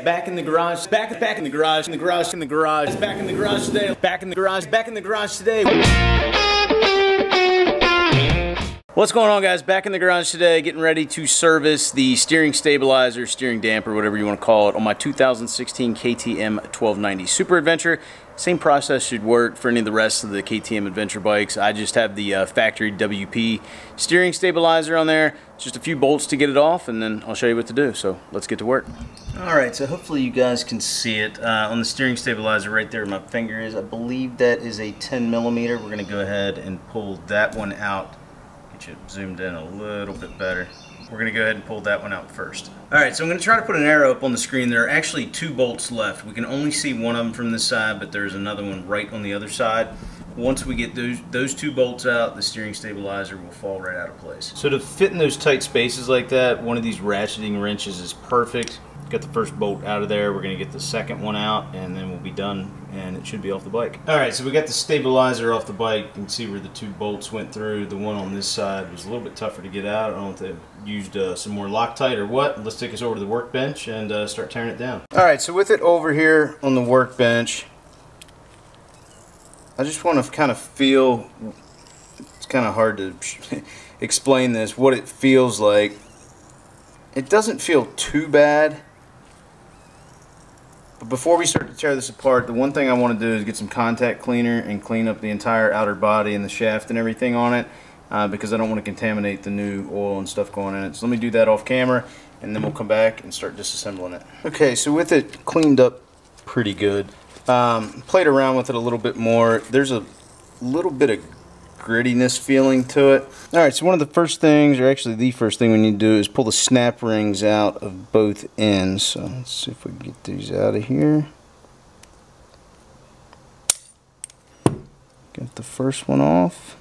Back in the garage, back in the garage, back in the garage today, back in the garage today. What's going on, guys? Back in the garage today, getting ready to service the steering stabilizer, steering damper, whatever you want to call it, on my 2016 KTM 1290 Super Adventure. Same process should work for any of the rest of the KTM Adventure bikes. I just have the factory WP steering stabilizer on there. Just a few bolts to get it off, and then I'll show you what to do. So let's get to work. Alright, so hopefully you guys can see it. On the steering stabilizer right there where my finger is, I believe that is a 10mm. We're going to go ahead and pull that one out. Get you zoomed in a little bit better. We're going to go ahead and pull that one out first. Alright, so I'm going to try to put an arrow up on the screen. There are actually two bolts left. We can only see one of them from this side, but there's another one right on the other side. Once we get those two bolts out, the steering stabilizer will fall right out of place. So to fit in those tight spaces like that, one of these ratcheting wrenches is perfect. Got the first bolt out of there. We're going to get the second one out, and then we'll be done, and it should be off the bike. Alright, so we got the stabilizer off the bike. You can see where the two bolts went through. The one on this side was a little bit tougher to get out. I don't know if they used some more Loctite or what. Let's take us over to the workbench and start tearing it down. Alright, so with it over here on the workbench, I just want to kind of feel, it's kind of hard to explain this, what it feels like. It doesn't feel too bad. But before we start to tear this apart, the one thing I want to do is get some contact cleaner and clean up the entire outer body and the shaft and everything on it, because I don't want to contaminate the new oil and stuff going in it. So let me do that off camera, and then we'll come back and start disassembling it. Okay, so with it cleaned up pretty good, played around with it a little bit more. There's a little bit of grittiness feeling to it. Alright, so one of the first things, or actually the first thing we need to do, is pull the snap rings out of both ends. So let's see if we can get these out of here. Got the first one off.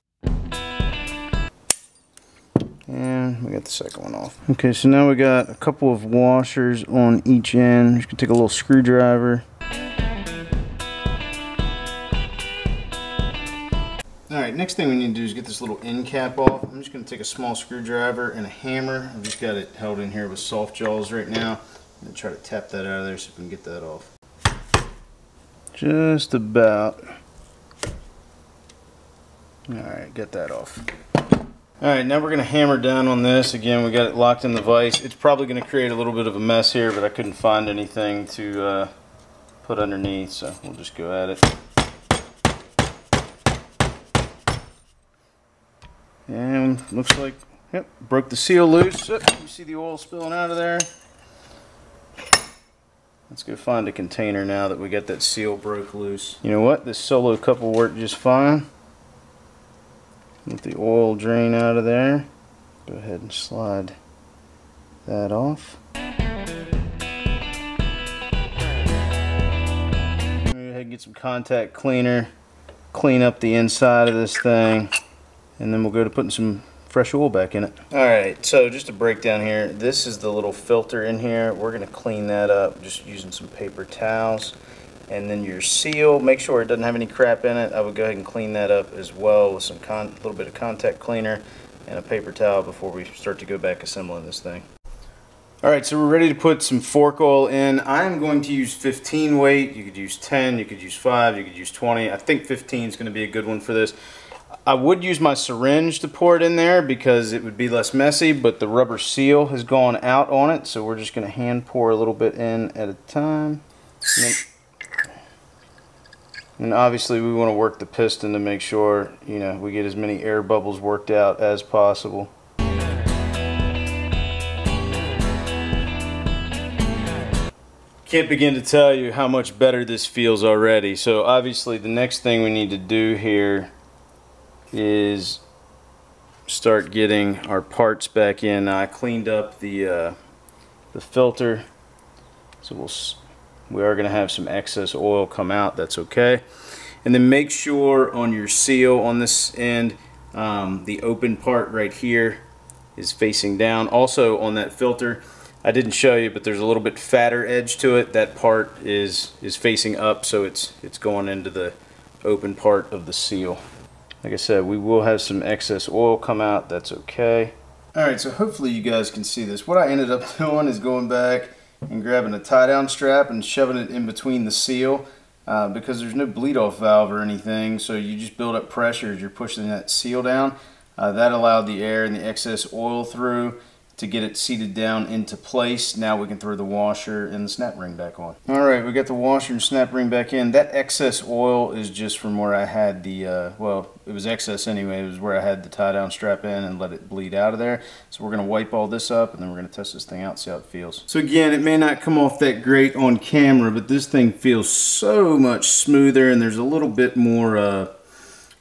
And we got the second one off. Okay, so now we got a couple of washers on each end. Just gonna take a little screwdriver. Alright, next thing we need to do is get this little end cap off. I'm just going to take a small screwdriver and a hammer. I've just got it held in here with soft jaws right now. I'm going to try to tap that out of there so we can get that off. Just about. Alright, get that off. Alright, now we're going to hammer down on this. Again, we got it locked in the vise. It's probably going to create a little bit of a mess here, but I couldn't find anything to put underneath, so we'll just go at it. And looks like, yep, broke the seal loose. You see the oil spilling out of there. Let's go find a container now that we got that seal broke loose. You know what? This solo couple worked just fine. Let the oil drain out of there. Go ahead and slide that off. Go ahead and get some contact cleaner. Clean up the inside of this thing. And then we'll go to putting some fresh oil back in it. Alright, so just to break down here, this is the little filter in here. We're going to clean that up just using some paper towels. And then your seal, make sure it doesn't have any crap in it. I would go ahead and clean that up as well with some little bit of contact cleaner and a paper towel before we start to go back assembling this thing. Alright, so we're ready to put some fork oil in. I'm going to use 15 weight. You could use 10, you could use 5, you could use 20. I think 15 is going to be a good one for this. I would use my syringe to pour it in there because it would be less messy, but the rubber seal has gone out on it, so we're just going to hand pour a little bit in at a time. And obviously we want to work the piston to make sure, you know, we get as many air bubbles worked out as possible. Can't begin to tell you how much better this feels already. So obviously the next thing we need to do here is start getting our parts back in. Now, I cleaned up the filter, so we are going to have some excess oil come out. That's okay. And then make sure on your seal on this end, the open part right here is facing down. Also on that filter, I didn't show you, but there's a little bit fatter edge to it. That part is facing up, so it's going into the open part of the seal. Like I said, we will have some excess oil come out. That's okay. Alright, so hopefully you guys can see this. What I ended up doing is going back and grabbing a tie down strap and shoving it in between the seal because there's no bleed off valve or anything, so you just build up pressure as you're pushing that seal down. That allowed the air and the excess oil through to get it seated down into place. Now we can throw the washer and the snap ring back on. Alright, we got the washer and snap ring back in. That excess oil is just from where I had the, well, it was excess anyway. It was where I had the tie down strap in and let it bleed out of there. So we're going to wipe all this up and then we're going to test this thing out, see how it feels. So again, it may not come off that great on camera, but this thing feels so much smoother and there's a little bit more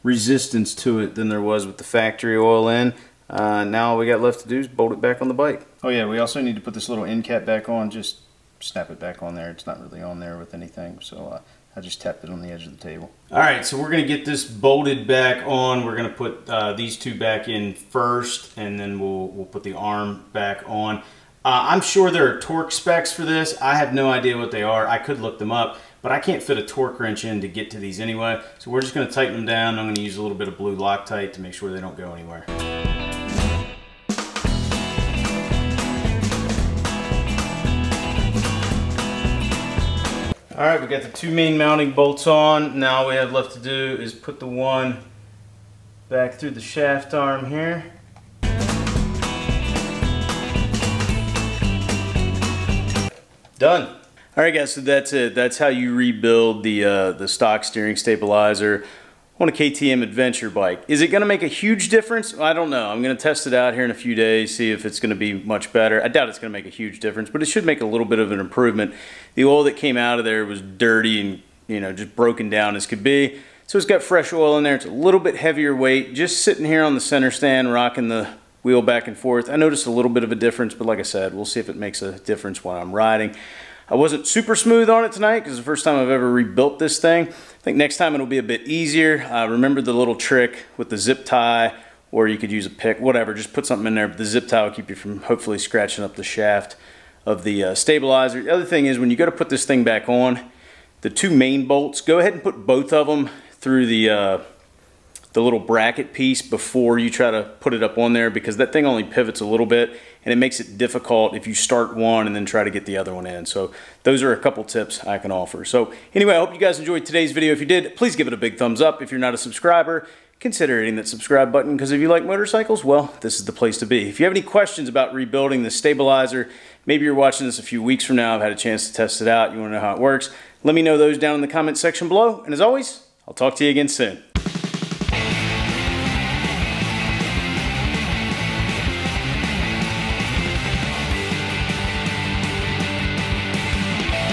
resistance to it than there was with the factory oil in. Now all we got left to do is bolt it back on the bike. Oh yeah, we also need to put this little end cap back on. Just snap it back on there. It's not really on there with anything, so I just tapped it on the edge of the table. Alright, so we're going to get this bolted back on. We're going to put these two back in first, and then we'll put the arm back on. I'm sure there are torque specs for this. I have no idea what they are. I could look them up, but I can't fit a torque wrench in to get to these anyway. So we're just going to tighten them down. I'm going to use a little bit of blue Loctite to make sure they don't go anywhere. Alright, we got the two main mounting bolts on. Now all we have left to do is put the one back through the shaft arm here. Done. Alright guys, so that's it. That's how you rebuild the stock steering stabilizer on a KTM Adventure bike. Is it going to make a huge difference? I don't know. I'm going to test it out here in a few days, see if it's going to be much better. I doubt it's going to make a huge difference, but it should make a little bit of an improvement. The oil that came out of there was dirty and, you know, just broken down as could be. So it's got fresh oil in there. It's a little bit heavier weight. Just sitting here on the center stand, rocking the wheel back and forth, I noticed a little bit of a difference, but like I said, we'll see if it makes a difference while I'm riding. I wasn't super smooth on it tonight because it's the first time I've ever rebuilt this thing. I think next time it'll be a bit easier. Remember the little trick with the zip tie, or you could use a pick, whatever, just put something in there, but the zip tie will keep you from hopefully scratching up the shaft of the stabilizer. The other thing is when you go to put this thing back on, the two main bolts, go ahead and put both of them through the little bracket piece before you try to put it up on there, because that thing only pivots a little bit and it makes it difficult if you start one and then try to get the other one in. So those are a couple tips I can offer. So anyway, I hope you guys enjoyed today's video. If you did, please give it a big thumbs up. If you're not a subscriber, consider hitting that subscribe button, because if you like motorcycles, well, this is the place to be. If you have any questions about rebuilding the stabilizer, maybe you're watching this a few weeks from now, I've had a chance to test it out, you want to know how it works, let me know those down in the comment section below. And as always, I'll talk to you again soon.